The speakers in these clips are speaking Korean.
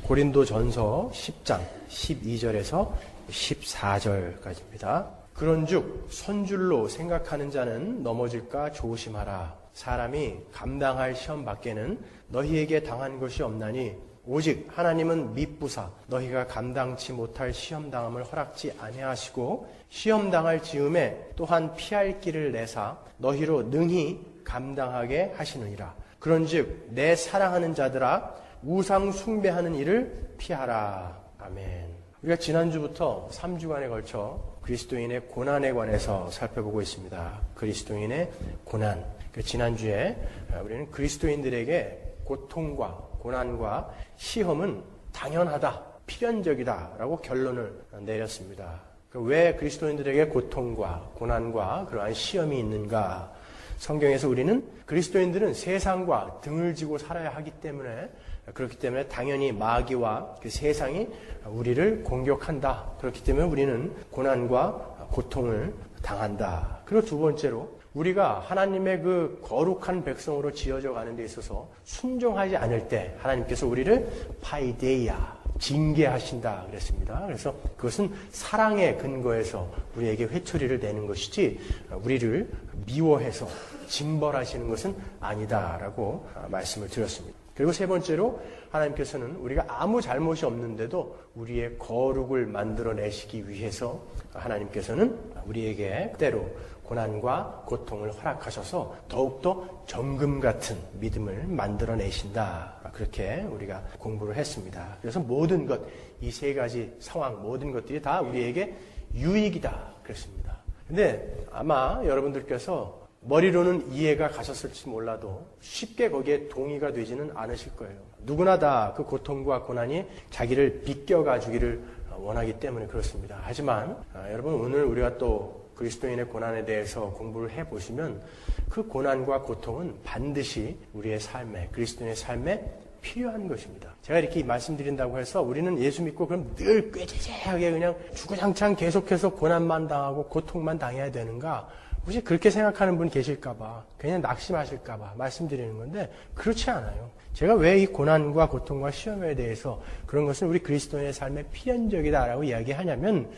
고린도전서 10장 12절에서 14절까지입니다. 그런즉 선줄로 생각하는 자는 넘어질까 조심하라. 사람이 감당할 시험 밖에는 너희에게 당한 것이 없나니 오직 하나님은 미쁘사 너희가 감당치 못할 시험당함을 허락지 아니하시고 시험당할 즈음에 또한 피할 길을 내사 너희로 능히 감당하게 하시느니라. 그런즉 내 사랑하는 자들아 우상 숭배하는 일을 피하라. 아멘. 우리가 지난주부터 3주간에 걸쳐 그리스도인의 고난에 관해서 살펴보고 있습니다. 그리스도인의 고난. 지난주에 우리는 그리스도인들에게 고통과 고난과 시험은 당연하다, 필연적이다 라고 결론을 내렸습니다. 왜 그리스도인들에게 고통과 고난과 그러한 시험이 있는가? 성경에서 우리는 그리스도인들은 세상과 등을 지고 살아야 하기 때문에 그렇기 때문에 당연히 마귀와 그 세상이 우리를 공격한다. 그렇기 때문에 우리는 고난과 고통을 당한다. 그리고 두 번째로 우리가 하나님의 그 거룩한 백성으로 지어져 가는 데 있어서 순종하지 않을 때 하나님께서 우리를 파이데이아, 징계하신다 그랬습니다. 그래서 그것은 사랑의 근거에서 우리에게 회초리를 내는 것이지 우리를 미워해서 징벌하시는 것은 아니다라고 말씀을 드렸습니다. 그리고 세 번째로 하나님께서는 우리가 아무 잘못이 없는데도 우리의 거룩을 만들어내시기 위해서 하나님께서는 우리에게 때로 고난과 고통을 허락하셔서 더욱더 정금 같은 믿음을 만들어내신다. 그렇게 우리가 공부를 했습니다. 그래서 모든 것, 이 세 가지 상황, 모든 것들이 다 우리에게 유익이다. 그랬습니다. 근데 아마 여러분들께서 머리로는 이해가 가셨을지 몰라도 쉽게 거기에 동의가 되지는 않으실 거예요. 누구나 다 그 고통과 고난이 자기를 비껴가 주기를 원하기 때문에 그렇습니다. 하지만 여러분 오늘 우리가 또 그리스도인의 고난에 대해서 공부를 해보시면 그 고난과 고통은 반드시 우리의 삶에, 그리스도인의 삶에 필요한 것입니다. 제가 이렇게 말씀드린다고 해서 우리는 예수 믿고 그럼 늘 꾀지지하게 그냥 주구장창 계속해서 고난만 당하고 고통만 당해야 되는가? 혹시 그렇게 생각하는 분 계실까봐, 그냥 낙심하실까봐 말씀드리는 건데 그렇지 않아요. 제가 왜 이 고난과 고통과 시험에 대해서 그런 것은 우리 그리스도인의 삶에 필연적이다라고 이야기하냐면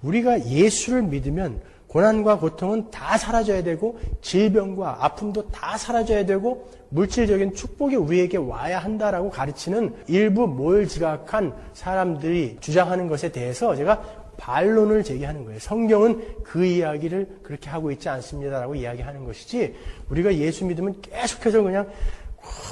우리가 예수를 믿으면 고난과 고통은 다 사라져야 되고 질병과 아픔도 다 사라져야 되고 물질적인 축복이 우리에게 와야 한다라고 가르치는 일부 모욕지각한 사람들이 주장하는 것에 대해서 제가 반론을 제기하는 거예요. 성경은 그 이야기를 그렇게 하고 있지 않습니다라고 이야기하는 것이지 우리가 예수 믿으면 계속해서 그냥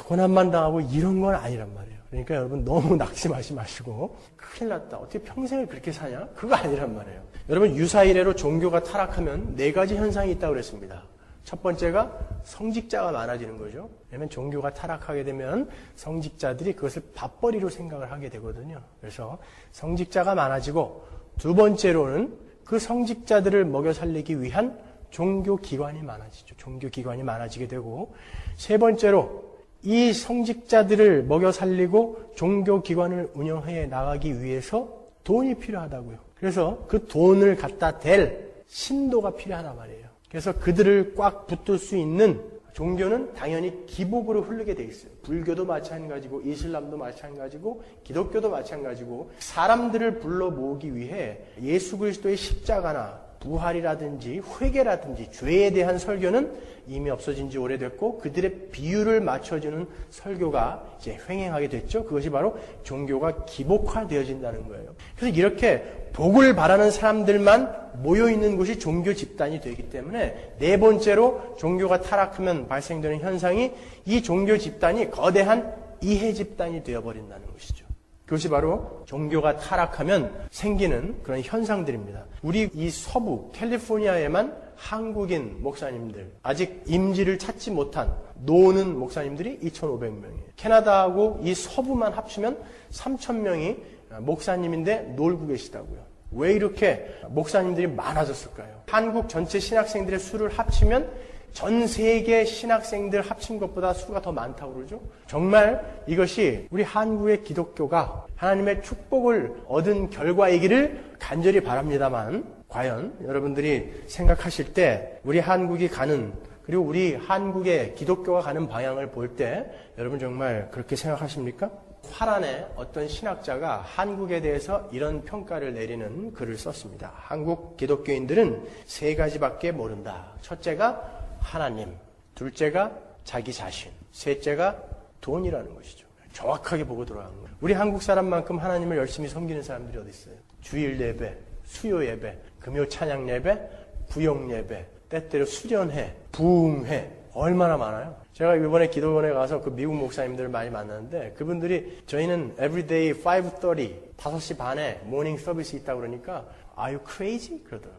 고난만 당하고 이런 건 아니란 말이에요. 그러니까 여러분 너무 낙심하지 마시고 큰일 났다. 어떻게 평생을 그렇게 사냐? 그거 아니란 말이에요. 여러분 유사이래로 종교가 타락하면 네 가지 현상이 있다고 그랬습니다. 첫 번째가 성직자가 많아지는 거죠. 왜냐하면 종교가 타락하게 되면 성직자들이 그것을 밥벌이로 생각을 하게 되거든요. 그래서 성직자가 많아지고 두 번째로는 그 성직자들을 먹여 살리기 위한 종교기관이 많아지죠. 종교기관이 많아지게 되고 세 번째로 이 성직자들을 먹여 살리고 종교기관을 운영해 나가기 위해서 돈이 필요하다고요. 그래서 그 돈을 갖다 댈 신도가 필요하단 말이에요. 그래서 그들을 꽉 붙들 수 있는 종교는 당연히 기복으로 흐르게 돼 있어요. 불교도 마찬가지고 이슬람도 마찬가지고 기독교도 마찬가지고 사람들을 불러 모으기 위해 예수 그리스도의 십자가나 부활이라든지 회개라든지 죄에 대한 설교는 이미 없어진 지 오래됐고 그들의 비율을 맞춰주는 설교가 이제 횡행하게 됐죠. 그것이 바로 종교가 기복화되어진다는 거예요. 그래서 이렇게 복을 바라는 사람들만 모여있는 곳이 종교 집단이 되기 때문에 네 번째로 종교가 타락하면 발생되는 현상이 이 종교 집단이 거대한 이해 집단이 되어버린다는 것이죠. 그것이 바로 종교가 타락하면 생기는 그런 현상들입니다. 우리 이 서부 캘리포니아에만 한국인 목사님들, 아직 임지를 찾지 못한 노는 목사님들이 2,500명이에요. 캐나다하고 이 서부만 합치면 3,000명이 목사님인데 놀고 계시다고요. 왜 이렇게 목사님들이 많아졌을까요? 한국 전체 신학생들의 수를 합치면 전 세계 신학생들 합친 것보다 수가 더 많다고 그러죠. 정말 이것이 우리 한국의 기독교가 하나님의 축복을 얻은 결과이기를 간절히 바랍니다만 과연 여러분들이 생각하실 때 우리 한국이 가는 그리고 우리 한국의 기독교가 가는 방향을 볼 때 여러분 정말 그렇게 생각하십니까? 화란의 어떤 신학자가 한국에 대해서 이런 평가를 내리는 글을 썼습니다. 한국 기독교인들은 세 가지밖에 모른다. 첫째가 하나님, 둘째가 자기 자신, 셋째가 돈이라는 것이죠. 정확하게 보고 들어가는 거예요. 우리 한국 사람만큼 하나님을 열심히 섬기는 사람들이 어디 있어요? 주일 예배, 수요 예배, 금요 찬양 예배, 구역 예배, 때때로 수련회, 부흥회 얼마나 많아요? 제가 이번에 기도원에 가서 그 미국 목사님들을 많이 만났는데 그분들이 저희는 everyday 5:30, 5시 반에 모닝 서비스 있다고 그러니까 Are you crazy? 그러더라고요.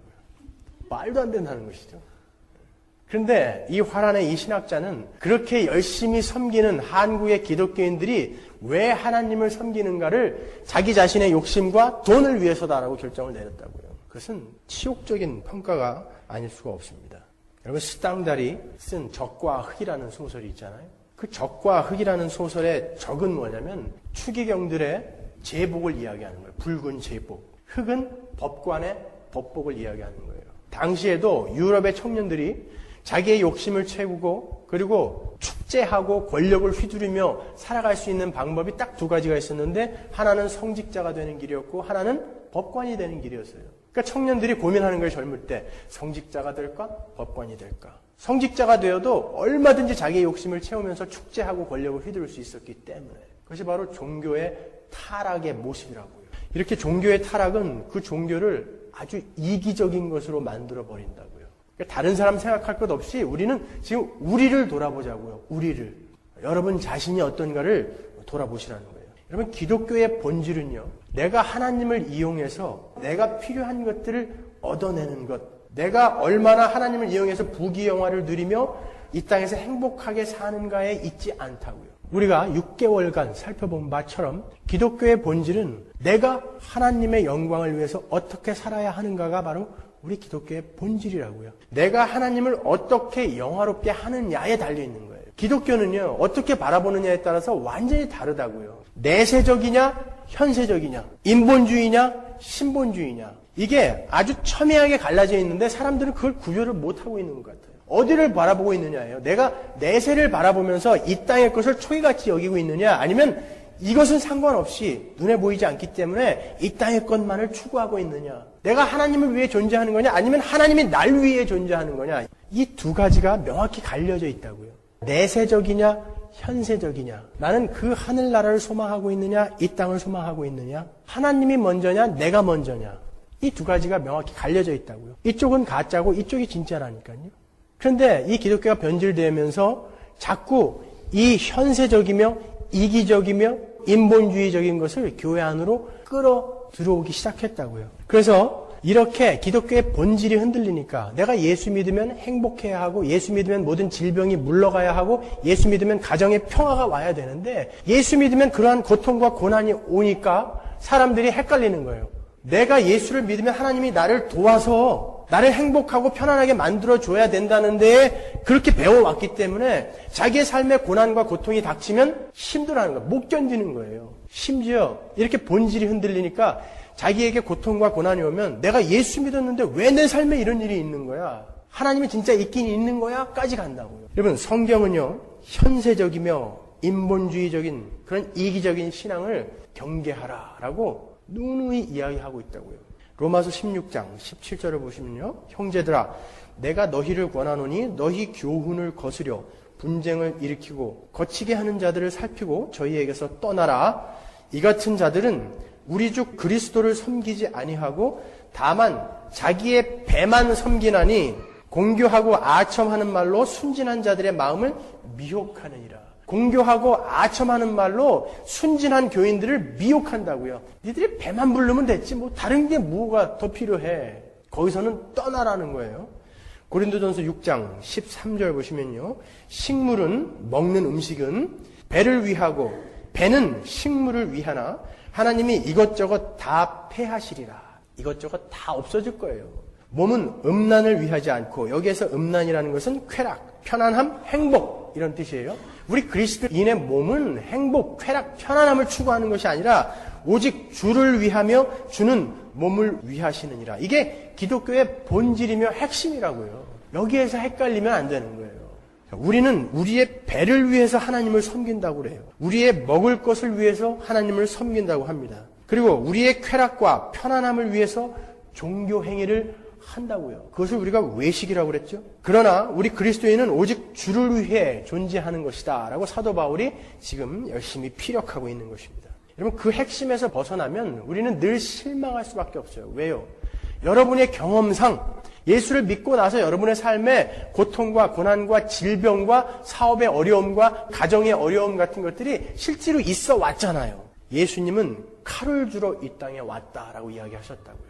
말도 안 된다는 것이죠. 그런데 이 화란의 이 신학자는 그렇게 열심히 섬기는 한국의 기독교인들이 왜 하나님을 섬기는가를 자기 자신의 욕심과 돈을 위해서다라고 결정을 내렸다고요. 그것은 치욕적인 평가가 아닐 수가 없습니다. 여러분 스탕달이 쓴 적과 흑이라는 소설이 있잖아요. 그 적과 흑이라는 소설의 적은 뭐냐면 추기경들의 제복을 이야기하는 거예요. 붉은 제복. 흑은 법관의 법복을 이야기하는 거예요. 당시에도 유럽의 청년들이 자기의 욕심을 채우고 그리고 축제하고 권력을 휘두르며 살아갈 수 있는 방법이 딱 두 가지가 있었는데 하나는 성직자가 되는 길이었고 하나는 법관이 되는 길이었어요. 그러니까 청년들이 고민하는 거예요. 젊을 때 성직자가 될까? 법관이 될까? 성직자가 되어도 얼마든지 자기의 욕심을 채우면서 축제하고 권력을 휘두를 수 있었기 때문에 그것이 바로 종교의 타락의 모습이라고요. 이렇게 종교의 타락은 그 종교를 아주 이기적인 것으로 만들어 버린다고요. 그러니까 다른 사람 생각할 것 없이 우리는 지금 우리를 돌아보자고요. 우리를. 여러분 자신이 어떤가를 돌아보시라는 거예요. 여러분 기독교의 본질은요. 내가 하나님을 이용해서 내가 필요한 것들을 얻어내는 것. 내가 얼마나 하나님을 이용해서 부귀영화를 누리며 이 땅에서 행복하게 사는가에 있지 않다고요. 우리가 6개월간 살펴본 바처럼 기독교의 본질은 내가 하나님의 영광을 위해서 어떻게 살아야 하는가가 바로 우리 기독교의 본질이라고요. 내가 하나님을 어떻게 영화롭게 하느냐에 달려있는 거예요. 기독교는요. 어떻게 바라보느냐에 따라서 완전히 다르다고요. 내세적이냐 현세적이냐 인본주의냐 신본주의냐 이게 아주 첨예하게 갈라져 있는데 사람들은 그걸 구별을 못하고 있는 것 같아요. 어디를 바라보고 있느냐예요. 내가 내세를 바라보면서 이 땅의 것을 초기같이 여기고 있느냐 아니면 이것은 상관없이 눈에 보이지 않기 때문에 이 땅의 것만을 추구하고 있느냐 내가 하나님을 위해 존재하는 거냐 아니면 하나님이 날 위해 존재하는 거냐 이 두 가지가 명확히 갈려져 있다고요. 내세적이냐 현세적이냐 나는 그 하늘나라를 소망하고 있느냐 이 땅을 소망하고 있느냐 하나님이 먼저냐 내가 먼저냐 이 두 가지가 명확히 갈려져 있다고요. 이쪽은 가짜고 이쪽이 진짜라니까요. 그런데 이 기독교가 변질되면서 자꾸 이 현세적이며 이기적이며 인본주의적인 것을 교회 안으로 끌어 들어오기 시작했다고요. 그래서 이렇게 기독교의 본질이 흔들리니까 내가 예수 믿으면 행복해야 하고 예수 믿으면 모든 질병이 물러가야 하고 예수 믿으면 가정에 평화가 와야 되는데 예수 믿으면 그러한 고통과 고난이 오니까 사람들이 헷갈리는 거예요. 내가 예수를 믿으면 하나님이 나를 도와서 나를 행복하고 편안하게 만들어줘야 된다는데 그렇게 배워왔기 때문에 자기의 삶의 고난과 고통이 닥치면 힘들어하는 거예요. 못 견디는 거예요. 심지어 이렇게 본질이 흔들리니까 자기에게 고통과 고난이 오면 내가 예수 믿었는데 왜 내 삶에 이런 일이 있는 거야? 하나님이 진짜 있긴 있는 거야? 까지 간다고요. 여러분 성경은요. 현세적이며 인본주의적인 그런 이기적인 신앙을 경계하라라고 누누이 이야기하고 있다고요. 로마서 16장 17절을 보시면요. 형제들아 내가 너희를 권하노니 너희 교훈을 거스려 분쟁을 일으키고 거치게 하는 자들을 살피고 저희에게서 떠나라. 이 같은 자들은 우리 주 그리스도를 섬기지 아니하고 다만 자기의 배만 섬기나니 공교하고 아첨하는 말로 순진한 자들의 마음을 미혹하느니라. 공교하고 아첨하는 말로 순진한 교인들을 미혹한다고요. 니들이 배만 부르면 됐지 뭐 다른 게 뭐가 더 필요해. 거기서는 떠나라는 거예요. 고린도전서 6장 13절 보시면요. 식물은 먹는 음식은 배를 위하고 배는 식물을 위하나 하나님이 이것저것 다 폐하시리라. 이것저것 다 없어질 거예요. 몸은 음란을 위하지 않고 여기에서 음란이라는 것은 쾌락, 편안함, 행복 이런 뜻이에요. 우리 그리스도인의 몸은 행복, 쾌락, 편안함을 추구하는 것이 아니라 오직 주를 위하며 주는 몸을 위하시느니라. 이게 기독교의 본질이며 핵심이라고요. 여기에서 헷갈리면 안 되는 거예요. 우리는 우리의 배를 위해서 하나님을 섬긴다고 그래요. 우리의 먹을 것을 위해서 하나님을 섬긴다고 합니다. 그리고 우리의 쾌락과 편안함을 위해서 종교 행위를 한다고요. 그것을 우리가 외식이라고 그랬죠. 그러나 우리 그리스도인은 오직 주를 위해 존재하는 것이다 라고 사도 바울이 지금 열심히 피력하고 있는 것입니다. 여러분, 그 핵심에서 벗어나면 우리는 늘 실망할 수밖에 없어요. 왜요? 여러분의 경험상 예수를 믿고 나서 여러분의 삶에 고통과 고난과 질병과 사업의 어려움과 가정의 어려움 같은 것들이 실제로 있어 왔잖아요. 예수님은 칼을 주러 이 땅에 왔다라고 이야기하셨다고요.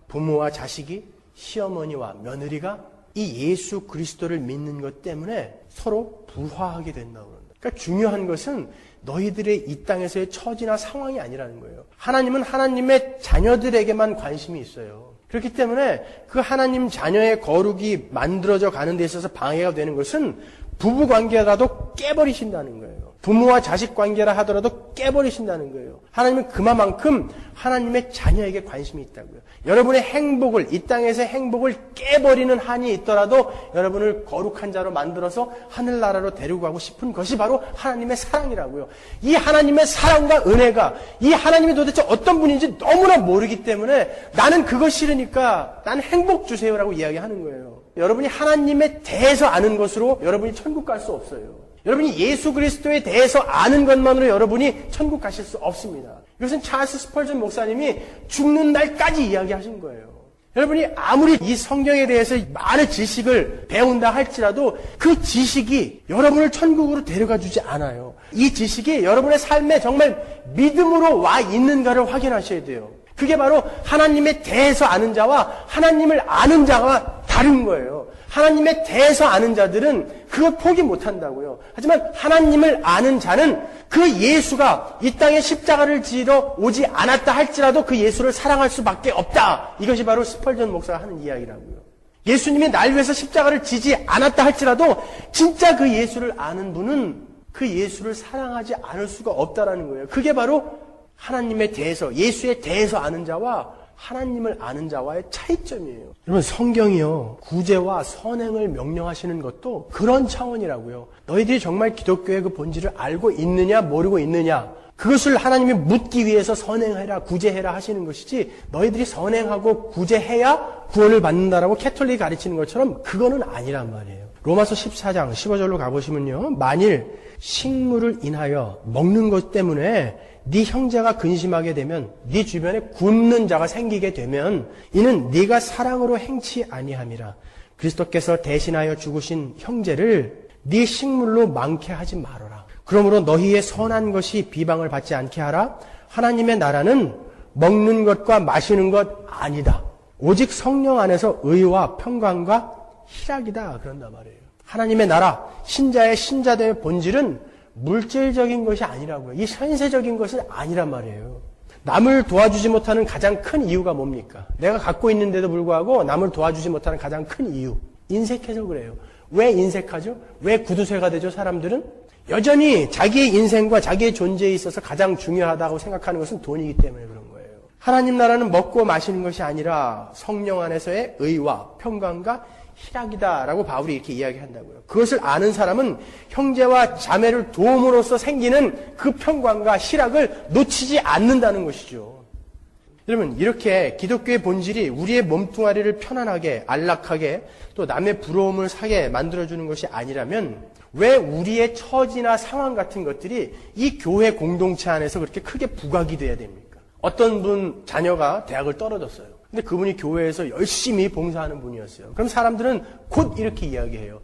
부모와 자식이, 시어머니와 며느리가 이 예수 그리스도를 믿는 것 때문에 서로 불화하게 된다고 그런다. 그러니까 중요한 것은 너희들의 이 땅에서의 처지나 상황이 아니라는 거예요. 하나님은 하나님의 자녀들에게만 관심이 있어요. 그렇기 때문에 그 하나님 자녀의 거룩이 만들어져 가는 데 있어서 방해가 되는 것은 부부 관계라도 깨버리신다는 거예요. 부모와 자식 관계라 하더라도 깨버리신다는 거예요. 하나님은 그만큼 하나님의 자녀에게 관심이 있다고요. 여러분의 행복을, 이 땅에서의 행복을 깨버리는 한이 있더라도 여러분을 거룩한 자로 만들어서 하늘나라로 데리고 가고 싶은 것이 바로 하나님의 사랑이라고요. 이 하나님의 사랑과 은혜가, 이 하나님이 도대체 어떤 분인지 너무나 모르기 때문에 나는 그거 싫으니까 난 행복 주세요라고 이야기하는 거예요. 여러분이 하나님에 대해서 아는 것으로 여러분이 천국 갈 수 없어요. 여러분이 예수 그리스도에 대해서 아는 것만으로 여러분이 천국 가실 수 없습니다. 이것은 찰스 스펄전 목사님이 죽는 날까지 이야기하신 거예요. 여러분이 아무리 이 성경에 대해서 많은 지식을 배운다 할지라도 그 지식이 여러분을 천국으로 데려가 주지 않아요. 이 지식이 여러분의 삶에 정말 믿음으로 와 있는가를 확인하셔야 돼요. 그게 바로 하나님에 대해서 아는 자와 하나님을 아는 자와 다른 거예요. 하나님에 대해서 아는 자들은 그걸 포기 못한다고요. 하지만 하나님을 아는 자는 그 예수가 이 땅에 십자가를 지러 오지 않았다 할지라도 그 예수를 사랑할 수밖에 없다. 이것이 바로 스펄전 목사가 하는 이야기라고요. 예수님이 날 위해서 십자가를 지지 않았다 할지라도 진짜 그 예수를 아는 분은 그 예수를 사랑하지 않을 수가 없다라는 거예요. 그게 바로 하나님에 대해서, 예수에 대해서 아는 자와 하나님을 아는 자와의 차이점이에요. 여러분, 성경이요, 구제와 선행을 명령하시는 것도 그런 차원이라고요. 너희들이 정말 기독교의 그 본질을 알고 있느냐 모르고 있느냐, 그것을 하나님이 묻기 위해서 선행해라, 구제해라 하시는 것이지, 너희들이 선행하고 구제해야 구원을 받는다라고 캐톨릭이 가르치는 것처럼 그거는 아니란 말이에요. 로마서 14장 15절로 가보시면요, 만일 식물을 인하여 먹는 것 때문에 네 형제가 근심하게 되면, 네 주변에 굶는 자가 생기게 되면 이는 네가 사랑으로 행치 아니함이라. 그리스도께서 대신하여 죽으신 형제를 네 식물로 많게 하지 말아라. 그러므로 너희의 선한 것이 비방을 받지 않게 하라. 하나님의 나라는 먹는 것과 마시는 것 아니다. 오직 성령 안에서 의와 평강과 희락이다. 그런단 말이에요. 하나님의 나라, 신자의 신자됨의 본질은 물질적인 것이 아니라고요. 이 현세적인 것은 아니란 말이에요. 남을 도와주지 못하는 가장 큰 이유가 뭡니까? 내가 갖고 있는데도 불구하고 남을 도와주지 못하는 가장 큰 이유. 인색해서 그래요. 왜 인색하죠? 왜 구두쇠가 되죠? 사람들은 여전히 자기의 인생과 자기의 존재에 있어서 가장 중요하다고 생각하는 것은 돈이기 때문에 그런 거예요. 하나님 나라는 먹고 마시는 것이 아니라 성령 안에서의 의와 평강과 희락이다라고 바울이 이렇게 이야기한다고요. 그것을 아는 사람은 형제와 자매를 도움으로써 생기는 그 평강과 희락을 놓치지 않는다는 것이죠. 여러분, 이렇게 기독교의 본질이 우리의 몸뚱아리를 편안하게, 안락하게, 또 남의 부러움을 사게 만들어주는 것이 아니라면 왜 우리의 처지나 상황 같은 것들이 이 교회 공동체 안에서 그렇게 크게 부각이 돼야 됩니까? 어떤 분 자녀가 대학을 떨어졌어요. 근데 그분이 교회에서 열심히 봉사하는 분이었어요. 그럼 사람들은 곧 이렇게 이야기해요.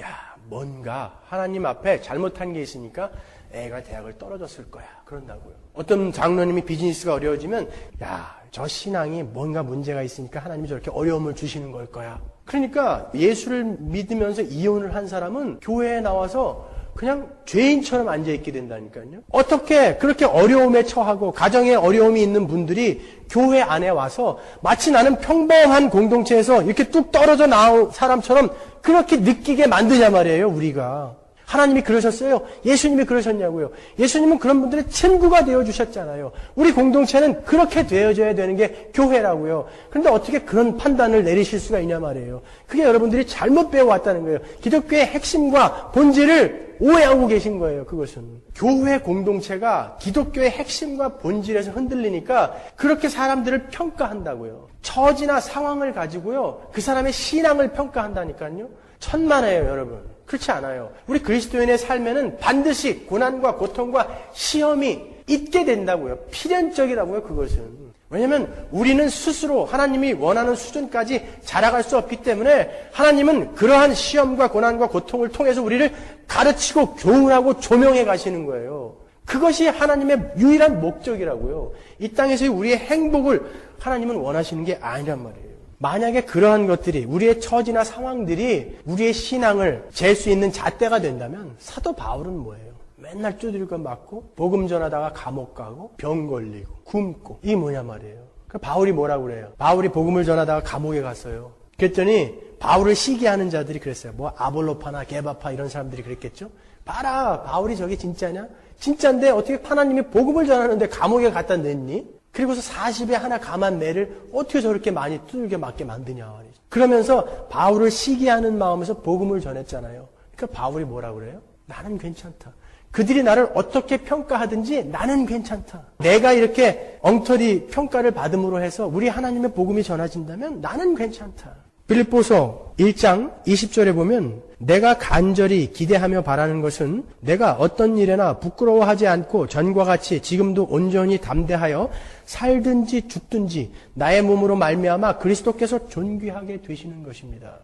야, 뭔가 하나님 앞에 잘못한 게 있으니까 애가 대학을 떨어졌을 거야. 그런다고요. 어떤 장로님이 비즈니스가 어려워지면 야, 저 신앙이 뭔가 문제가 있으니까 하나님이 저렇게 어려움을 주시는 걸 거야. 그러니까 예수를 믿으면서 이혼을 한 사람은 교회에 나와서 그냥 죄인처럼 앉아있게 된다니까요. 어떻게 그렇게 어려움에 처하고 가정에 어려움이 있는 분들이 교회 안에 와서 마치 나는 평범한 공동체에서 이렇게 뚝 떨어져 나온 사람처럼 그렇게 느끼게 만드냐 말이에요, 우리가. 하나님이 그러셨어요? 예수님이 그러셨냐고요? 예수님은 그런 분들의 친구가 되어주셨잖아요. 우리 공동체는 그렇게 되어져야 되는 게 교회라고요. 그런데 어떻게 그런 판단을 내리실 수가 있냐 말이에요. 그게 여러분들이 잘못 배워왔다는 거예요. 기독교의 핵심과 본질을 오해하고 계신 거예요. 그것은. 교회 공동체가 기독교의 핵심과 본질에서 흔들리니까 그렇게 사람들을 평가한다고요. 처지나 상황을 가지고요. 그 사람의 신앙을 평가한다니까요. 천만에요, 여러분. 그렇지 않아요. 우리 그리스도인의 삶에는 반드시 고난과 고통과 시험이 있게 된다고요. 필연적이라고요, 그것은. 왜냐하면 우리는 스스로 하나님이 원하는 수준까지 자라갈 수 없기 때문에 하나님은 그러한 시험과 고난과 고통을 통해서 우리를 가르치고 교훈하고 조명해 가시는 거예요. 그것이 하나님의 유일한 목적이라고요. 이 땅에서의 우리의 행복을 하나님은 원하시는 게 아니란 말이에요. 만약에 그러한 것들이 우리의 처지나 상황들이 우리의 신앙을 잴 수 있는 잣대가 된다면 사도 바울은 뭐예요? 맨날 두들겨 맞고 복음 전하다가 감옥 가고 병 걸리고 굶고 이게 뭐냐 말이에요. 그 바울이 뭐라고 그래요? 바울이 복음을 전하다가 감옥에 갔어요. 그랬더니 바울을 시기하는 자들이 그랬어요. 뭐 아볼로파나 게바파 이런 사람들이 그랬겠죠? 봐라, 바울이 저게 진짜냐? 진짜인데 어떻게 하나님이 복음을 전하는데 감옥에 갖다 냈니? 그리고서 40에 하나 감한 매를 어떻게 저렇게 많이 두들겨 맞게 만드냐. 그러면서 바울을 시기하는 마음에서 복음을 전했잖아요. 그러니까 바울이 뭐라고 그래요? 나는 괜찮다. 그들이 나를 어떻게 평가하든지 나는 괜찮다. 내가 이렇게 엉터리 평가를 받음으로 해서 우리 하나님의 복음이 전해진다면 나는 괜찮다. 빌립보서 1장 20절에 보면 내가 간절히 기대하며 바라는 것은 내가 어떤 일에나 부끄러워하지 않고 전과 같이 지금도 온전히 담대하여 살든지 죽든지 나의 몸으로 말미암아 그리스도께서 존귀하게 되시는 것입니다.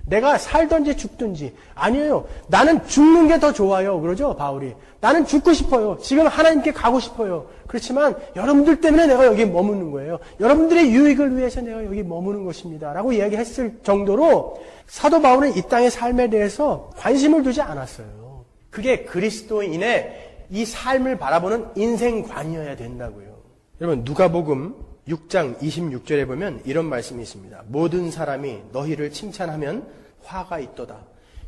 내가 살든지 죽든지 아니에요. 나는 죽는 게 더 좋아요. 그러죠 바울이. 나는 죽고 싶어요. 지금 하나님께 가고 싶어요. 그렇지만 여러분들 때문에 내가 여기 머무는 거예요. 여러분들의 유익을 위해서 내가 여기 머무는 것입니다. 라고 이야기했을 정도로 사도 바울은 이 땅의 삶에 대해서 관심을 두지 않았어요. 그게 그리스도인의 이 삶을 바라보는 인생관이어야 된다고요. 여러분 누가복음 6장 26절에 보면 이런 말씀이 있습니다. 모든 사람이 너희를 칭찬하면 화가 있도다.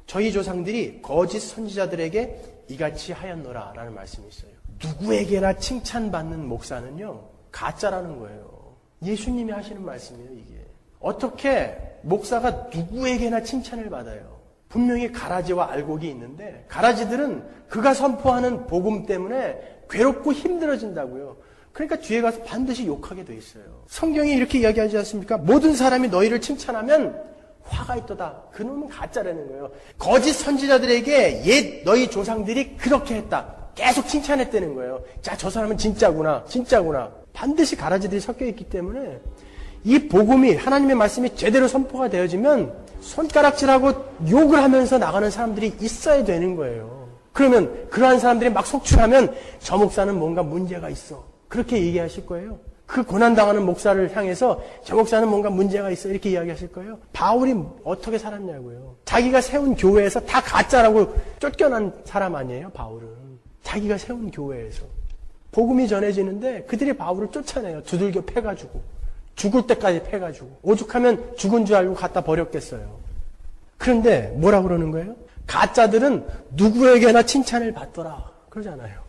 저희 조상들이 거짓 선지자들에게 이같이 하였노라 라는 말씀이 있어요. 누구에게나 칭찬받는 목사는요 가짜라는 거예요. 예수님이 하시는 말씀이에요. 이게 어떻게 목사가 누구에게나 칭찬을 받아요. 분명히 가라지와 알곡이 있는데 가라지들은 그가 선포하는 복음 때문에 괴롭고 힘들어진다고요. 그러니까 뒤에 가서 반드시 욕하게 돼 있어요. 성경이 이렇게 이야기하지 않습니까? 모든 사람이 너희를 칭찬하면 화가 있도다. 그놈은 가짜라는 거예요. 거짓 선지자들에게 옛 너희 조상들이 그렇게 했다. 계속 칭찬했다는 거예요. 자, 저 사람은 진짜구나. 진짜구나. 반드시 가라지들이 섞여 있기 때문에 이 복음이 하나님의 말씀이 제대로 선포가 되어지면 손가락질하고 욕을 하면서 나가는 사람들이 있어야 되는 거예요. 그러면 그러한 사람들이 막 속출하면 저 목사는 뭔가 문제가 있어. 그렇게 얘기하실 거예요. 그 고난당하는 목사를 향해서 저 목사는 뭔가 문제가 있어 이렇게 이야기하실 거예요. 바울이 어떻게 살았냐고요. 자기가 세운 교회에서 다 가짜라고 쫓겨난 사람 아니에요. 바울은. 자기가 세운 교회에서. 복음이 전해지는데 그들이 바울을 쫓아내요. 두들겨 패가지고. 죽을 때까지 패가지고. 오죽하면 죽은 줄 알고 갖다 버렸겠어요. 그런데 뭐라고 그러는 거예요? 가짜들은 누구에게나 칭찬을 받더라. 그러잖아요.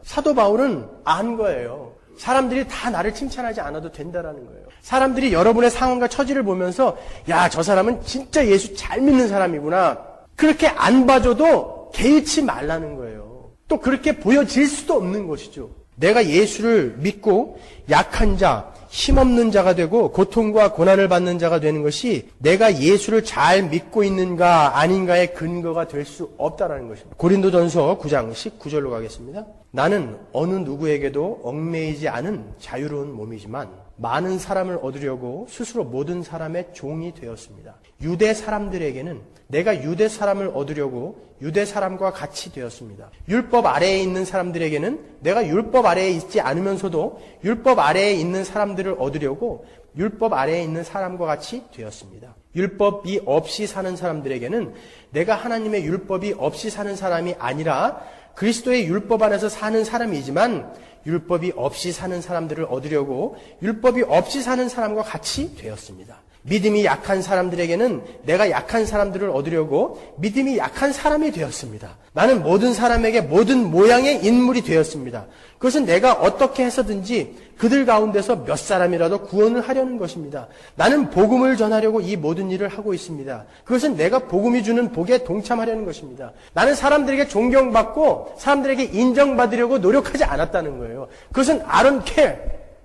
사도 바울은 안 거예요. 사람들이 다 나를 칭찬하지 않아도 된다라는 거예요. 사람들이 여러분의 상황과 처지를 보면서 야, 저 사람은 진짜 예수 잘 믿는 사람이구나. 그렇게 안 봐줘도 개의치 말라는 거예요. 또 그렇게 보여질 수도 없는 것이죠. 내가 예수를 믿고 약한 자, 힘없는 자가 되고 고통과 고난을 받는 자가 되는 것이 내가 예수를 잘 믿고 있는가 아닌가의 근거가 될 수 없다는 것입니다. 고린도전서 9장 19절로 가겠습니다. 나는 어느 누구에게도 얽매이지 않은 자유로운 몸이지만 많은 사람을 얻으려고 스스로 모든 사람의 종이 되었습니다. 유대 사람들에게는 내가 유대 사람을 얻으려고 유대 사람과 같이 되었습니다. 율법 아래에 있는 사람들에게는 내가 율법 아래에 있지 않으면서도 율법 아래에 있는 사람들을 얻으려고 율법 아래에 있는 사람과 같이 되었습니다. 율법이 없이 사는 사람들에게는 내가 하나님의 율법이 없이 사는 사람이 아니라 그리스도의 율법 안에서 사는 사람이지만 율법이 없이 사는 사람들을 얻으려고 율법이 없이 사는 사람과 같이 되었습니다. 믿음이 약한 사람들에게는 내가 약한 사람들을 얻으려고 믿음이 약한 사람이 되었습니다. 나는 모든 사람에게 모든 모양의 인물이 되었습니다. 그것은 내가 어떻게 해서든지 그들 가운데서 몇 사람이라도 구원을 하려는 것입니다. 나는 복음을 전하려고 이 모든 일을 하고 있습니다. 그것은 내가 복음이 주는 복에 동참하려는 것입니다. 나는 사람들에게 존경받고 사람들에게 인정받으려고 노력하지 않았다는 거예요. 그것은 I don't care.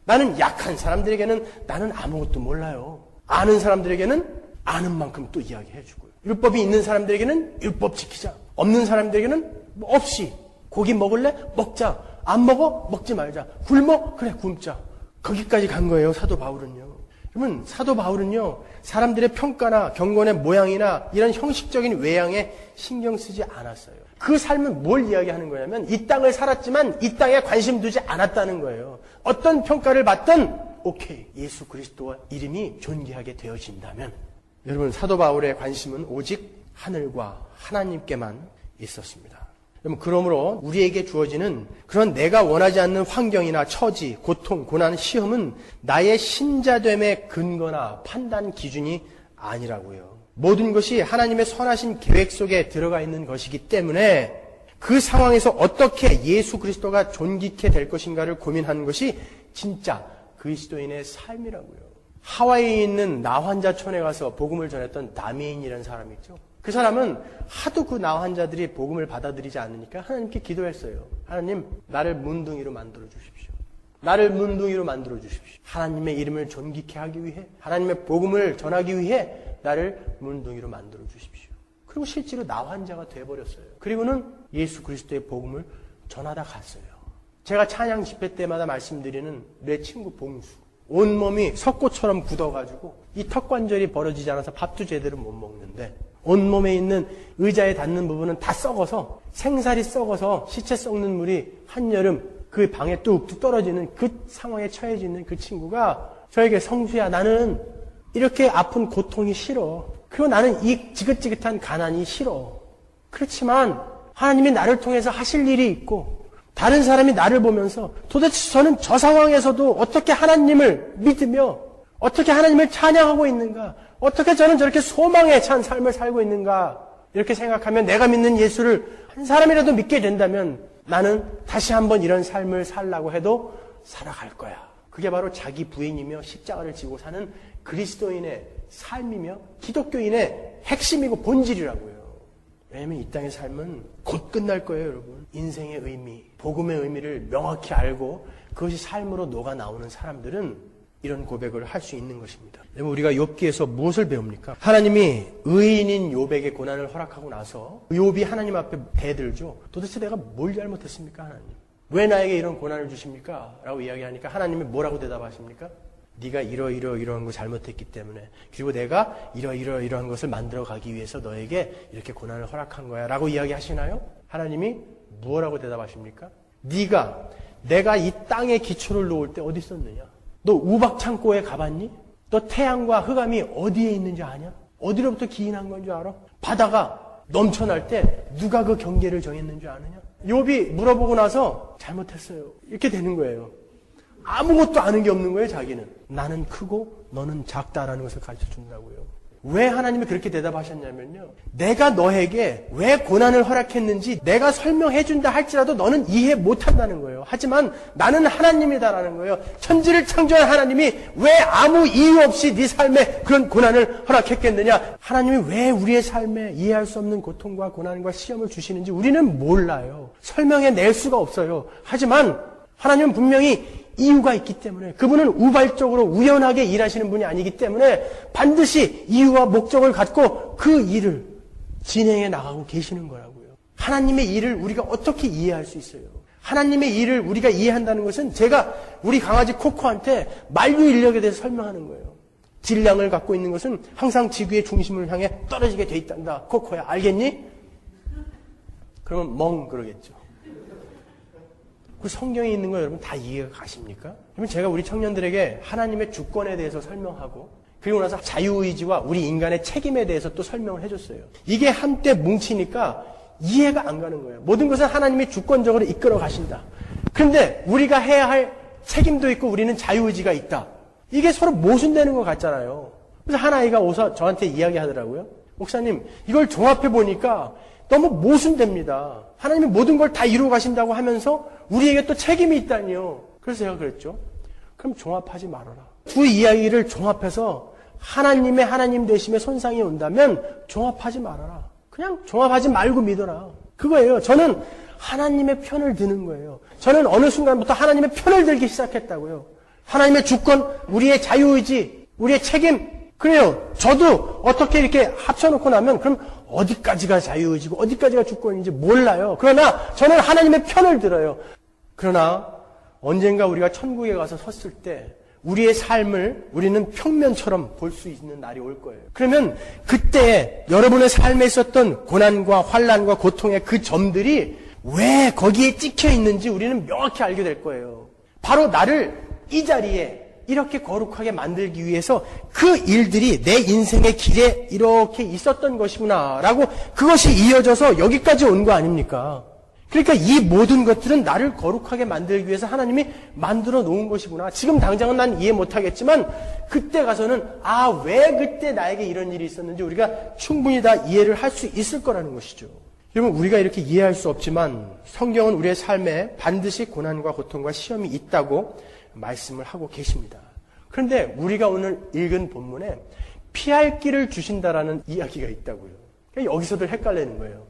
나는 약한 사람들에게는 나는 아무것도 몰라요. 아는 사람들에게는 아는 만큼 또 이야기해주고요. 율법이 있는 사람들에게는 율법 지키자. 없는 사람들에게는 없이 고기 먹을래? 먹자. 안 먹어? 먹지 말자. 굶어? 그래 굶자. 거기까지 간 거예요. 사도 바울은요. 그러면 사도 바울은요. 사람들의 평가나 경건의 모양이나 이런 형식적인 외양에 신경 쓰지 않았어요. 그 삶은 뭘 이야기하는 거냐면 이 땅을 살았지만 이 땅에 관심 두지 않았다는 거예요. 어떤 평가를 받든 오케이, 예수 그리스도와 이름이 존귀하게 되어진다면 여러분 사도 바울의 관심은 오직 하늘과 하나님께만 있었습니다. 여러분 그러므로 우리에게 주어지는 그런 내가 원하지 않는 환경이나 처지, 고통, 고난, 시험은 나의 신자됨의 근거나 판단 기준이 아니라고요. 모든 것이 하나님의 선하신 계획 속에 들어가 있는 것이기 때문에 그 상황에서 어떻게 예수 그리스도가 존귀케 될 것인가를 고민하는 것이 진짜 그리스도인의 삶이라고요. 하와이에 있는 나환자촌에 가서 복음을 전했던 다미인이라는 사람이 있죠. 그 사람은 하도 그 나환자들이 복음을 받아들이지 않으니까 하나님께 기도했어요. 하나님, 나를 문둥이로 만들어 주십시오. 나를 문둥이로 만들어 주십시오. 하나님의 이름을 존귀케 하기 위해, 하나님의 복음을 전하기 위해 나를 문둥이로 만들어 주십시오. 그리고 실제로 나환자가 돼버렸어요. 그리고는 예수 그리스도의 복음을 전하다 갔어요. 제가 찬양 집회 때마다 말씀드리는 내 친구 봉수. 온몸이 석고처럼 굳어가지고 이 턱관절이 벌어지지 않아서 밥도 제대로 못 먹는데 온몸에 있는 의자에 닿는 부분은 다 썩어서 생살이 썩어서 시체 썩는 물이 한여름 그 방에 뚝뚝 떨어지는 그 상황에 처해져 있는 그 친구가 저에게 성수야 나는 이렇게 아픈 고통이 싫어. 그리고 나는 이 지긋지긋한 가난이 싫어. 그렇지만 하나님이 나를 통해서 하실 일이 있고 다른 사람이 나를 보면서 도대체 저는 저 상황에서도 어떻게 하나님을 믿으며 어떻게 하나님을 찬양하고 있는가? 어떻게 저는 저렇게 소망에 찬 삶을 살고 있는가? 이렇게 생각하면 내가 믿는 예수를 한 사람이라도 믿게 된다면 나는 다시 한번 이런 삶을 살라고 해도 살아갈 거야. 그게 바로 자기 부인이며 십자가를 지고 사는 그리스도인의 삶이며 기독교인의 핵심이고 본질이라고요. 왜냐하면 이 땅의 삶은 곧 끝날 거예요, 여러분. 인생의 의미, 복음의 의미를 명확히 알고 그것이 삶으로 녹아 나오는 사람들은 이런 고백을 할 수 있는 것입니다. 우리가 욥기에서 무엇을 배웁니까? 하나님이 의인인 욥에게 고난을 허락하고 나서 욥이 하나님 앞에 대들죠. 도대체 내가 뭘 잘못했습니까, 하나님? 왜 나에게 이런 고난을 주십니까? 라고 이야기하니까 하나님이 뭐라고 대답하십니까? 네가 이러한 거 잘못했기 때문에 그리고 내가 이러한 것을 만들어 가기 위해서 너에게 이렇게 고난을 허락한 거야 라고 이야기하시나요? 하나님이 뭐라고 대답하십니까? 내가 이 땅에 기초를 놓을 때 어디 있었느냐? 너 우박창고에 가봤니? 너 태양과 흑암이 어디에 있는지 아냐? 어디로부터 기인한 건 줄 알아? 바다가 넘쳐날 때 누가 그 경계를 정했는 줄 아느냐? 욥이 물어보고 나서 잘못했어요. 이렇게 되는 거예요. 아무것도 아는 게 없는 거예요, 자기는. 나는 크고 너는 작다라는 것을 가르쳐 준다고요. 왜 하나님이 그렇게 대답하셨냐면요. 내가 너에게 왜 고난을 허락했는지 내가 설명해 준다 할지라도 너는 이해 못 한다는 거예요. 하지만 나는 하나님이다라는 거예요. 천지를 창조한 하나님이 왜 아무 이유 없이 네 삶에 그런 고난을 허락했겠느냐? 하나님이 왜 우리의 삶에 이해할 수 없는 고통과 고난과 시험을 주시는지 우리는 몰라요. 설명해 낼 수가 없어요. 하지만 하나님은 분명히 이유가 있기 때문에 그분은 우발적으로 우연하게 일하시는 분이 아니기 때문에 반드시 이유와 목적을 갖고 그 일을 진행해 나가고 계시는 거라고요. 하나님의 일을 우리가 어떻게 이해할 수 있어요? 하나님의 일을 우리가 이해한다는 것은 제가 우리 강아지 코코한테 만류 인력에 대해서 설명하는 거예요. 질량을 갖고 있는 것은 항상 지구의 중심을 향해 떨어지게 돼 있단다. 코코야, 알겠니? 그러면 멍 그러겠죠. 그 성경에 있는 거 여러분 다 이해가 가십니까? 그러면 제가 우리 청년들에게 하나님의 주권에 대해서 설명하고 그리고 나서 자유의지와 우리 인간의 책임에 대해서 또 설명을 해줬어요. 이게 한때 뭉치니까 이해가 안 가는 거예요. 모든 것은 하나님이 주권적으로 이끌어 가신다. 그런데 우리가 해야 할 책임도 있고 우리는 자유의지가 있다. 이게 서로 모순되는 것 같잖아요. 그래서 한 아이가 오서 저한테 이야기하더라고요. 목사님, 이걸 종합해 보니까 너무 모순됩니다. 하나님이 모든 걸 다 이루어 가신다고 하면서 우리에게 또 책임이 있다니요. 그래서 제가 그랬죠. 그럼 종합하지 말아라. 두 이야기를 종합해서 하나님의 하나님 되심에 손상이 온다면 종합하지 말아라. 그냥 종합하지 말고 믿어라. 그거예요. 저는 하나님의 편을 드는 거예요. 저는 어느 순간부터 하나님의 편을 들기 시작했다고요. 하나님의 주권, 우리의 자유의지, 우리의 책임. 그래요. 저도 어떻게 이렇게 합쳐놓고 나면 그럼 어디까지가 자유의지고 어디까지가 주권인지 몰라요. 그러나 저는 하나님의 편을 들어요. 그러나 언젠가 우리가 천국에 가서 섰을 때 우리의 삶을 우리는 평면처럼 볼 수 있는 날이 올 거예요. 그러면 그때 여러분의 삶에 있었던 고난과 환난과 고통의 그 점들이 왜 거기에 찍혀 있는지 우리는 명확히 알게 될 거예요. 바로 나를 이 자리에 이렇게 거룩하게 만들기 위해서 그 일들이 내 인생의 길에 이렇게 있었던 것이구나라고 그것이 이어져서 여기까지 온 거 아닙니까? 그러니까 이 모든 것들은 나를 거룩하게 만들기 위해서 하나님이 만들어 놓은 것이구나. 지금 당장은 난 이해 못하겠지만 그때 가서는 왜 그때 나에게 이런 일이 있었는지 우리가 충분히 다 이해를 할 수 있을 거라는 것이죠. 여러분, 우리가 이렇게 이해할 수 없지만 성경은 우리의 삶에 반드시 고난과 고통과 시험이 있다고 말씀을 하고 계십니다. 그런데 우리가 오늘 읽은 본문에 피할 길을 주신다라는 이야기가 있다고요. 그러니까 여기서도 헷갈리는 거예요.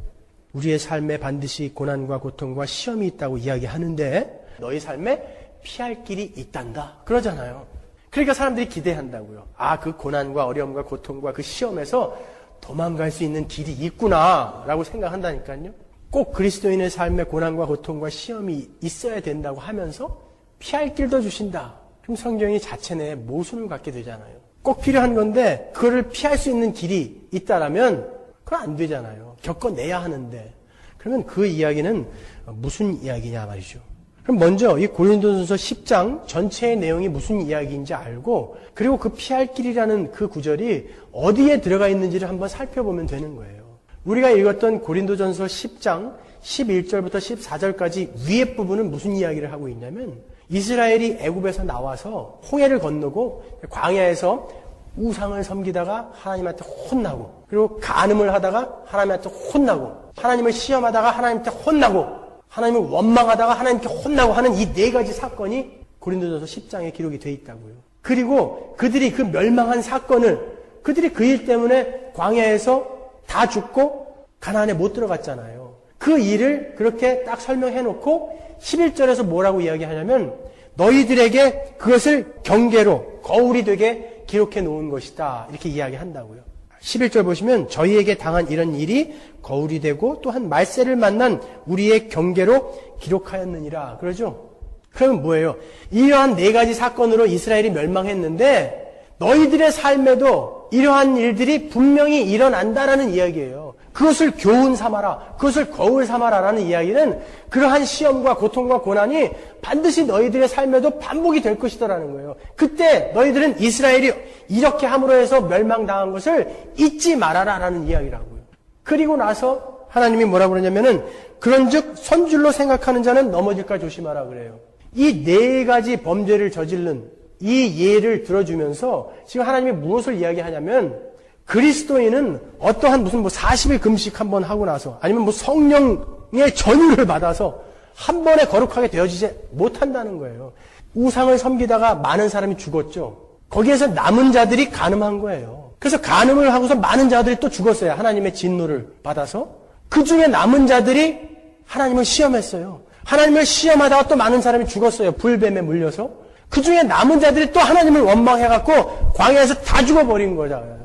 우리의 삶에 반드시 고난과 고통과 시험이 있다고 이야기하는데 너희 삶에 피할 길이 있단다. 그러잖아요. 그러니까 사람들이 기대한다고요. 그 고난과 어려움과 고통과 그 시험에서 도망갈 수 있는 길이 있구나라고 생각한다니까요. 꼭 그리스도인의 삶에 고난과 고통과 시험이 있어야 된다고 하면서 피할 길도 주신다. 그럼 성경이 자체 내에 모순을 갖게 되잖아요. 꼭 필요한 건데 그거를 피할 수 있는 길이 있다라면 그건 안 되잖아요. 겪어내야 하는데. 그러면 그 이야기는 무슨 이야기냐 말이죠. 그럼 먼저 이 고린도전서 10장 전체의 내용이 무슨 이야기인지 알고 그리고 그 피할 길이라는 그 구절이 어디에 들어가 있는지를 한번 살펴보면 되는 거예요. 우리가 읽었던 고린도전서 10장 11절부터 14절까지 위에 부분은 무슨 이야기를 하고 있냐면 이스라엘이 애굽에서 나와서 홍해를 건너고 광야에서 우상을 섬기다가 하나님한테 혼나고 그리고 간음을 하다가 하나님한테 혼나고 하나님을 시험하다가 하나님한테 혼나고 하나님을 원망하다가 하나님께 혼나고 하는 이 네 가지 사건이 고린도전서 10장에 기록이 되어 있다고요. 그리고 그들이 그 멸망한 사건을 그들이 그 일 때문에 광야에서 다 죽고 가나안에 못 들어갔잖아요. 그 일을 그렇게 딱 설명해놓고 11절에서 뭐라고 이야기하냐면 너희들에게 그것을 경계로 거울이 되게 기록해 놓은 것이다. 이렇게 이야기한다고요. 11절 보시면 저희에게 당한 이런 일이 거울이 되고 또한 말세를 만난 우리의 경계로 기록하였느니라. 그러죠? 그러면 뭐예요? 이러한 네 가지 사건으로 이스라엘이 멸망했는데 너희들의 삶에도 이러한 일들이 분명히 일어난다라는 이야기예요. 그것을 교훈 삼아라. 그것을 거울 삼아라라는 이야기는 그러한 시험과 고통과 고난이 반드시 너희들의 삶에도 반복이 될 것이다라는 거예요. 그때 너희들은 이스라엘이 이렇게 함으로 해서 멸망당한 것을 잊지 말아라라는 이야기라고요. 그리고 나서 하나님이 뭐라고 그러냐면은 그런즉 선줄로 생각하는 자는 넘어질까 조심하라 그래요. 이 네 가지 범죄를 저지른 이 예를 들어주면서 지금 하나님이 무엇을 이야기하냐면 그리스도인은 어떠한 무슨 40일 금식 한번 하고 나서 아니면 성령의 전유를 받아서 한 번에 거룩하게 되어지지 못한다는 거예요. 우상을 섬기다가 많은 사람이 죽었죠. 거기에서 남은 자들이 간음한 거예요. 그래서 간음을 하고서 많은 자들이 또 죽었어요. 하나님의 진노를 받아서. 그 중에 남은 자들이 하나님을 시험했어요. 하나님을 시험하다가 또 많은 사람이 죽었어요. 불뱀에 물려서. 그 중에 남은 자들이 또 하나님을 원망해갖고 광야에서 다 죽어버린 거잖아요.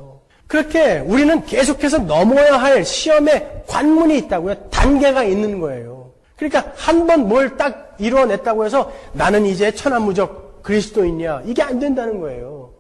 그렇게 우리는 계속해서 넘어야 할 시험의 관문이 있다고요. 단계가 있는 거예요. 그러니까 한 번 뭘 딱 이루어냈다고 해서 나는 이제 천하무적 그리스도인이야. 이게 안 된다는 거예요.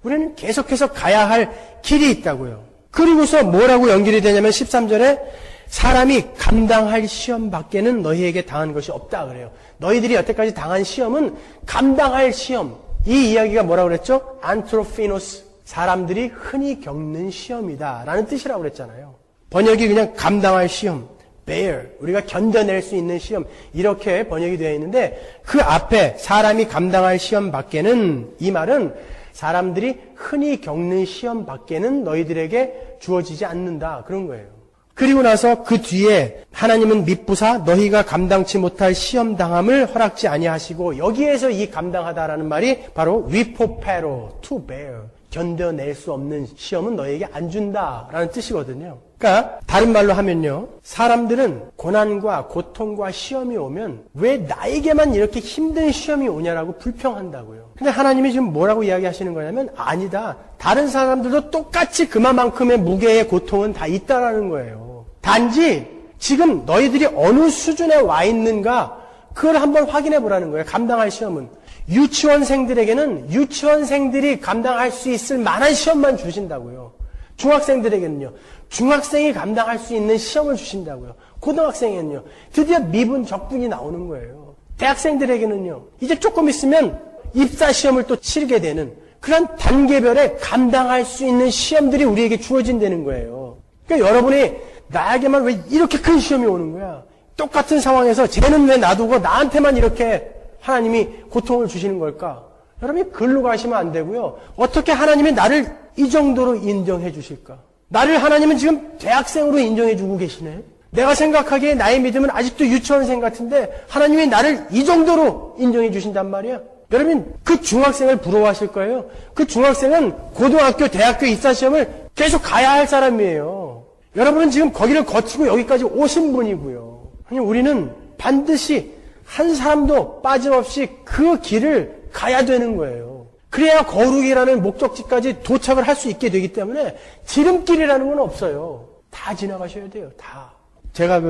우리는 계속해서 가야 할 길이 있다고요. 그리고서 뭐라고 연결이 되냐면 13절에 사람이 감당할 시험 밖에는 너희에게 당한 것이 없다 그래요. 너희들이 여태까지 당한 시험은 감당할 시험. 이 이야기가 뭐라고 그랬죠? 안트로피노스. 사람들이 흔히 겪는 시험이다 라는 뜻이라고 그랬잖아요. 번역이 그냥 감당할 시험, bear, 우리가 견뎌낼 수 있는 시험 이렇게 번역이 되어 있는데 그 앞에 사람이 감당할 시험 밖에는 이 말은 사람들이 흔히 겪는 시험 밖에는 너희들에게 주어지지 않는다. 그런 거예요. 그리고 나서 그 뒤에 하나님은 밉부사 너희가 감당치 못할 시험 당함을 허락지 아니하시고, 여기에서 이 감당하다라는 말이 바로 위포페로, to bear, 견뎌낼 수 없는 시험은 너희에게 안 준다라는 뜻이거든요. 그러니까 다른 말로 하면요, 사람들은 고난과 고통과 시험이 오면 왜 나에게만 이렇게 힘든 시험이 오냐라고 불평한다고요. 근데 하나님이 지금 뭐라고 이야기하시는 거냐면, 아니다, 다른 사람들도 똑같이 그만큼의 무게의 고통은 다 있다라는 거예요. 단지 지금 너희들이 어느 수준에 와 있는가, 그걸 한번 확인해 보라는 거예요. 감당할 시험은. 유치원생들에게는 유치원생들이 감당할 수 있을 만한 시험만 주신다고요. 중학생들에게는요, 중학생이 감당할 수 있는 시험을 주신다고요. 고등학생에는요, 드디어 미분, 적분이 나오는 거예요. 대학생들에게는요, 이제 조금 있으면 입사 시험을 또 치르게 되는 그런 단계별에 감당할 수 있는 시험들이 우리에게 주어진다는 거예요. 그러니까 여러분이 나에게만 왜 이렇게 큰 시험이 오는 거야? 똑같은 상황에서 쟤는 왜 놔두고 나한테만 이렇게 하나님이 고통을 주시는 걸까? 여러분이 글로 가시면 안 되고요. 어떻게 하나님이 나를 이 정도로 인정해 주실까? 나를 하나님은 지금 대학생으로 인정해 주고 계시네. 내가 생각하기에 나의 믿음은 아직도 유치원생 같은데 하나님이 나를 이 정도로 인정해 주신단 말이야. 여러분, 그 중학생을 부러워하실 거예요. 그 중학생은 고등학교, 대학교 입사시험을 계속 가야 할 사람이에요. 여러분은 지금 거기를 거치고 여기까지 오신 분이고요. 아니, 우리는 반드시 한 사람도 빠짐없이 그 길을 가야 되는 거예요. 그래야 거룩이라는 목적지까지 도착을 할 수 있게 되기 때문에 지름길이라는 건 없어요. 다 지나가셔야 돼요. 다. 제가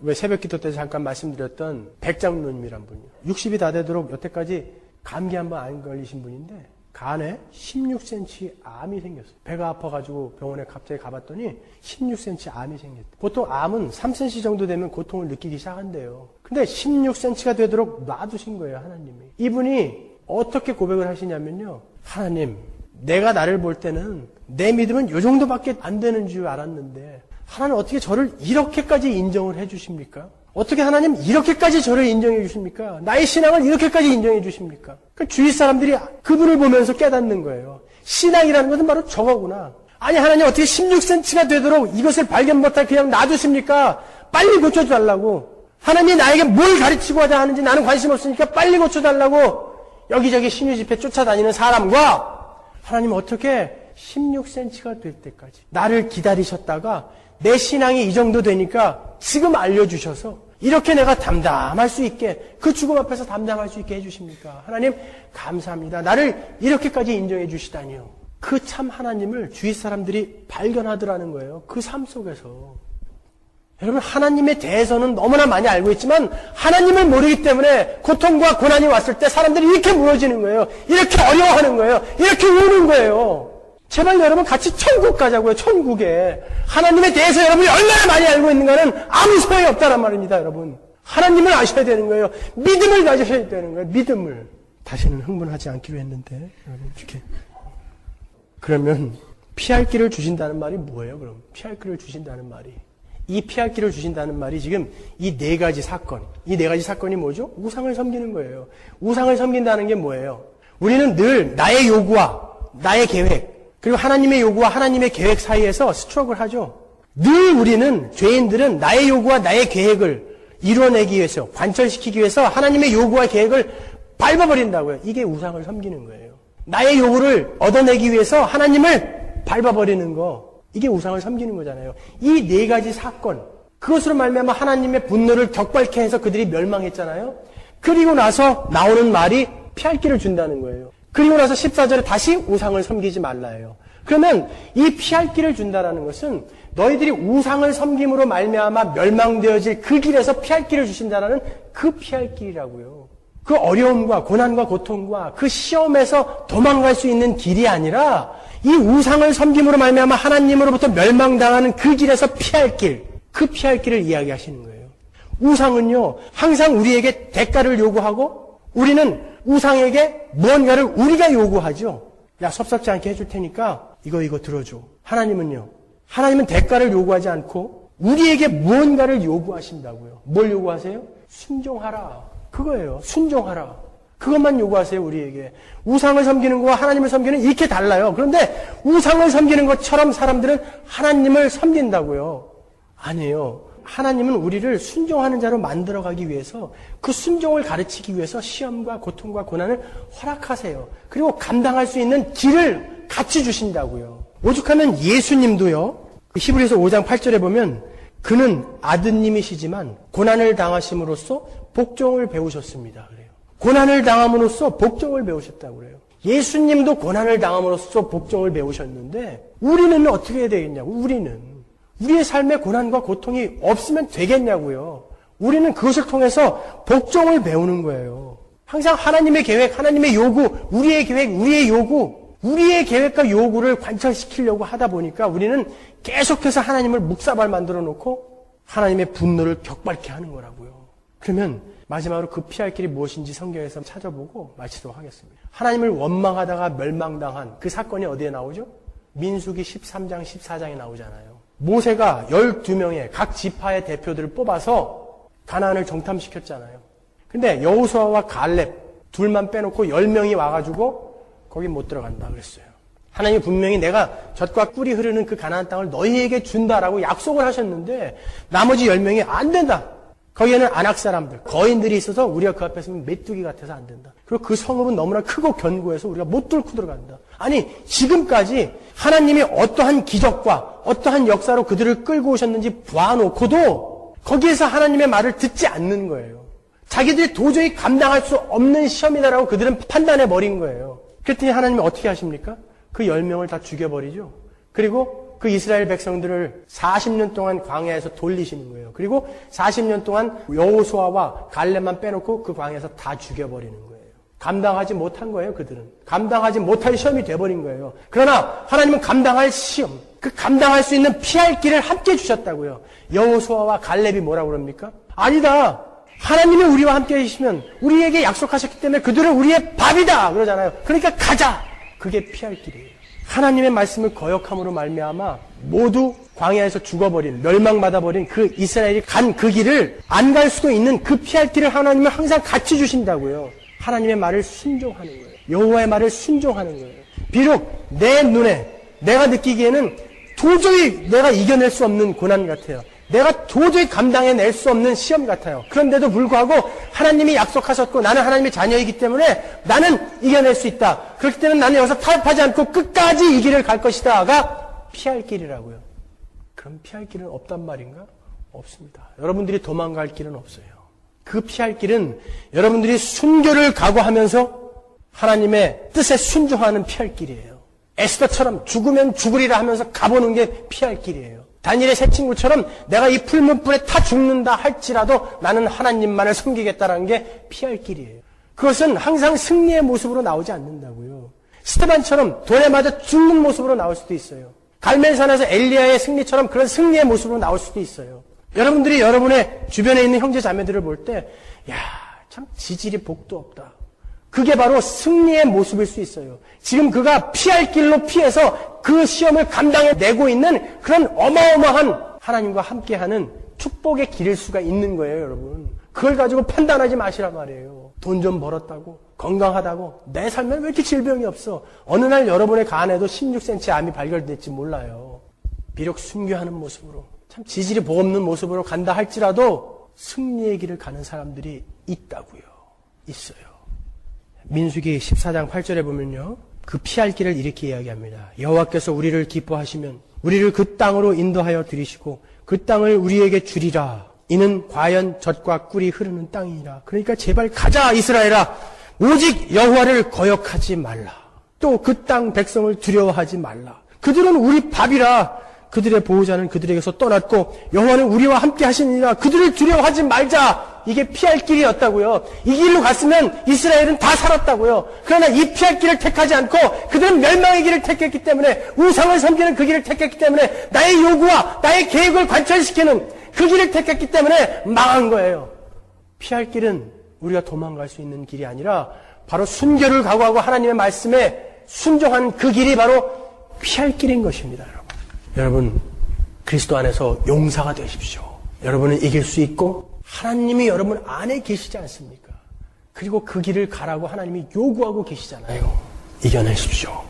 왜 새벽 기도 때 잠깐 말씀드렸던 백장로님이란 분이요. 60이 다 되도록 여태까지 감기 한번 안 걸리신 분인데 간에 16cm 암이 생겼어요. 배가 아파가지고 병원에 갑자기 가봤더니 16cm 암이 생겼대. 보통 암은 3cm 정도 되면 고통을 느끼기 시작한대요. 근데 16cm가 되도록 놔두신 거예요, 하나님이. 이분이 어떻게 고백을 하시냐면요, 하나님, 내가 나를 볼 때는 내 믿음은 요 정도밖에 안 되는 줄 알았는데 하나님 어떻게 저를 이렇게까지 인정을 해 주십니까? 어떻게 하나님 이렇게까지 저를 인정해 주십니까? 나의 신앙을 이렇게까지 인정해 주십니까? 그 주위 사람들이 그분을 보면서 깨닫는 거예요. 신앙이라는 것은 바로 저거구나. 아니, 하나님 어떻게 16cm가 되도록 이것을 발견 못하게 그냥 놔두십니까? 빨리 고쳐달라고. 하나님이 나에게 뭘 가르치고 하자 하는지 나는 관심 없으니까 빨리 고쳐달라고 여기저기 신유 집회 쫓아다니는 사람과 하나님 어떻게 16cm가 될 때까지 나를 기다리셨다가 내 신앙이 이 정도 되니까 지금 알려주셔서 이렇게 내가 담담할 수 있게, 그 죽음 앞에서 담담할 수 있게 해주십니까? 하나님 감사합니다. 나를 이렇게까지 인정해 주시다니요. 그 참 하나님을 주위 사람들이 발견하더라는 거예요. 그 삶 속에서. 여러분, 하나님에 대해서는 너무나 많이 알고 있지만 하나님을 모르기 때문에 고통과 고난이 왔을 때 사람들이 이렇게 무너지는 거예요. 이렇게 어려워하는 거예요. 이렇게 우는 거예요. 제발 여러분 같이 천국 가자고요. 천국에. 하나님에 대해서 여러분이 얼마나 많이 알고 있는가는 아무 소용이 없다란 말입니다. 여러분. 하나님을 아셔야 되는 거예요. 믿음을 가지셔야 되는 거예요. 믿음을. 다시는 흥분하지 않기로 했는데 여러분 이렇게. 그러면 피할 길을 주신다는 말이 뭐예요? 그럼 피할 길을 주신다는 말이, 이 피할 길을 주신다는 말이 지금 이 네 가지 사건, 이 네 가지 사건이 뭐죠? 우상을 섬기는 거예요. 우상을 섬긴다는 게 뭐예요? 우리는 늘 나의 요구와 나의 계획, 그리고 하나님의 요구와 하나님의 계획 사이에서 스트럭을 하죠. 늘 우리는, 죄인들은 나의 요구와 나의 계획을 이뤄내기 위해서, 관철시키기 위해서 하나님의 요구와 계획을 밟아버린다고요. 이게 우상을 섬기는 거예요. 나의 요구를 얻어내기 위해서 하나님을 밟아버리는 거, 이게 우상을 섬기는 거잖아요. 이 네 가지 사건, 그것으로 말미암아 하나님의 분노를 격발케 해서 그들이 멸망했잖아요. 그리고 나서 나오는 말이 피할 길을 준다는 거예요. 그리고 나서 14절에 다시 우상을 섬기지 말라예요. 그러면 이 피할 길을 준다라는 것은 너희들이 우상을 섬김으로 말미암아 멸망되어질 그 길에서 피할 길을 주신다라는 그 피할 길이라고요. 그 어려움과 고난과 고통과 그 시험에서 도망갈 수 있는 길이 아니라 이 우상을 섬김으로 말미암아 하나님으로부터 멸망당하는 그 길에서 피할 길, 그 피할 길을 이야기하시는 거예요. 우상은요, 항상 우리에게 대가를 요구하고 우리는 우상에게 무언가를 우리가 요구하죠. 야, 섭섭지 않게 해줄 테니까 이거 들어줘. 하나님은 대가를 요구하지 않고 우리에게 무언가를 요구하신다고요. 뭘 요구하세요? 순종하라. 그거예요. 순종하라. 그것만 요구하세요, 우리에게. 우상을 섬기는 것과 하나님을 섬기는 이렇게 달라요. 그런데 우상을 섬기는 것처럼 사람들은 하나님을 섬긴다고요. 아니에요. 하나님은 우리를 순종하는 자로 만들어가기 위해서 그 순종을 가르치기 위해서 시험과 고통과 고난을 허락하세요. 그리고 감당할 수 있는 길을 같이 주신다고요. 오죽하면 예수님도요. 히브리서 5장 8절에 보면 그는 아드님이시지만 고난을 당하심으로써 복종을 배우셨습니다. 그래요. 고난을 당함으로써 복종을 배우셨다고 그래요. 예수님도 고난을 당함으로써 복종을 배우셨는데 우리는 어떻게 해야 되겠냐고. 우리의 삶에 고난과 고통이 없으면 되겠냐고요. 우리는 그것을 통해서 복종을 배우는 거예요. 항상 하나님의 계획, 하나님의 요구, 우리의 계획, 우리의 요구, 우리의 계획과 요구를 관철시키려고 하다 보니까 우리는 계속해서 하나님을 묵사발 만들어 놓고 하나님의 분노를 격발케 하는 거라고요. 그러면 마지막으로 그 피할 길이 무엇인지 성경에서 찾아보고 마치도록 하겠습니다. 하나님을 원망하다가 멸망당한 그 사건이 어디에 나오죠? 민수기 13장, 14장에 나오잖아요. 모세가 12명의 각 지파의 대표들을 뽑아서 가나안을 정탐시켰잖아요. 근데 여호수아와 갈렙 둘만 빼놓고 10명이 와가지고 거기 못 들어간다 그랬어요. 하나님이 분명히 내가 젖과 꿀이 흐르는 그 가나안 땅을 너희에게 준다라고 약속을 하셨는데 나머지 10명이 안 된다. 거기에는 안악 사람들, 거인들이 있어서 우리가 그 앞에 서면 메뚜기 같아서 안 된다. 그리고 그 성읍은 너무나 크고 견고해서 우리가 못 뚫고 들어간다. 아니 지금까지 하나님이 어떠한 기적과 어떠한 역사로 그들을 끌고 오셨는지 봐놓고도 거기에서 하나님의 말을 듣지 않는 거예요. 자기들이 도저히 감당할 수 없는 시험이다라고 그들은 판단해버린 거예요. 그랬더니 하나님이 어떻게 하십니까? 그 10명을 다 죽여버리죠. 그리고 그 이스라엘 백성들을 40년 동안 광야에서 돌리시는 거예요. 그리고 40년 동안 여호수아와 갈렙만 빼놓고 그 광야에서 다 죽여버리는 거예요. 감당하지 못한 거예요, 그들은. 감당하지 못할 시험이 돼버린 거예요. 그러나 하나님은 감당할 시험, 그 감당할 수 있는 피할 길을 함께 주셨다고요. 여호수아와 갈렙이 뭐라고 그럽니까? 아니다. 하나님이 우리와 함께 계시면 우리에게 약속하셨기 때문에 그들은 우리의 밥이다 그러잖아요. 그러니까 가자. 그게 피할 길이에요. 하나님의 말씀을 거역함으로 말미암아 모두 광야에서 죽어버린, 멸망받아버린 그 이스라엘이 간 그 길을 안 갈 수도 있는 그 피할 길을 하나님은 항상 같이 주신다고요. 하나님의 말을 순종하는 거예요. 여호와의 말을 순종하는 거예요. 비록 내 눈에 내가 느끼기에는 도저히 내가 이겨낼 수 없는 고난 같아요. 내가 도저히 감당해낼 수 없는 시험 같아요. 그런데도 불구하고 하나님이 약속하셨고 나는 하나님의 자녀이기 때문에 나는 이겨낼 수 있다. 그렇기 때문에 나는 여기서 타협하지 않고 끝까지 이 길을 갈 것이다가 피할 길이라고요. 그럼 피할 길은 없단 말인가? 없습니다. 여러분들이 도망갈 길은 없어요. 그 피할 길은 여러분들이 순교를 각오하면서 하나님의 뜻에 순종하는 피할 길이에요. 에스더처럼 죽으면 죽으리라 하면서 가보는 게 피할 길이에요. 다니엘의 세 친구처럼 내가 이 풀문불에 타 죽는다 할지라도 나는 하나님만을 섬기겠다라는 게 피할 길이에요. 그것은 항상 승리의 모습으로 나오지 않는다고요. 스테반처럼 돌에 맞아 죽는 모습으로 나올 수도 있어요. 갈멜산에서 엘리야의 승리처럼 그런 승리의 모습으로 나올 수도 있어요. 여러분들이 여러분의 주변에 있는 형제 자매들을 볼 때 야, 참 지질이 복도 없다. 그게 바로 승리의 모습일 수 있어요. 지금 그가 피할 길로 피해서 그 시험을 감당해내고 있는 그런 어마어마한 하나님과 함께하는 축복의 길일 수가 있는 거예요, 여러분. 그걸 가지고 판단하지 마시란 말이에요. 돈 좀 벌었다고, 건강하다고, 내 삶에 왜 이렇게 질병이 없어? 어느 날 여러분의 간에도 16cm 암이 발견될지 몰라요. 비록 순교하는 모습으로, 참 지질이 복 없는 모습으로 간다 할지라도 승리의 길을 가는 사람들이 있다고요. 있어요. 민수기 14장 8절에 보면요. 그 피할 길을 이렇게 이야기합니다. 여호와께서 우리를 기뻐하시면 우리를 그 땅으로 인도하여 들이시고 그 땅을 우리에게 주리라. 이는 과연 젖과 꿀이 흐르는 땅이니라. 그러니까 제발 가자 이스라엘아. 오직 여호와를 거역하지 말라. 또 그 땅 백성을 두려워하지 말라. 그들은 우리 밥이라. 그들의 보호자는 그들에게서 떠났고 여호와는 우리와 함께 하시니라. 그들을 두려워하지 말자. 이게 피할 길이었다고요. 이 길로 갔으면 이스라엘은 다 살았다고요. 그러나 이 피할 길을 택하지 않고 그들은 멸망의 길을 택했기 때문에 우상을 섬기는 그 길을 택했기 때문에 나의 요구와 나의 계획을 관철시키는 그 길을 택했기 때문에 망한 거예요. 피할 길은 우리가 도망갈 수 있는 길이 아니라 바로 순교를 각오하고 하나님의 말씀에 순종하는 그 길이 바로 피할 길인 것입니다. 여러분, 그리스도 안에서 용사가 되십시오. 여러분은 이길 수 있고 하나님이 여러분 안에 계시지 않습니까? 그리고 그 길을 가라고 하나님이 요구하고 계시잖아요. 이겨내십시오.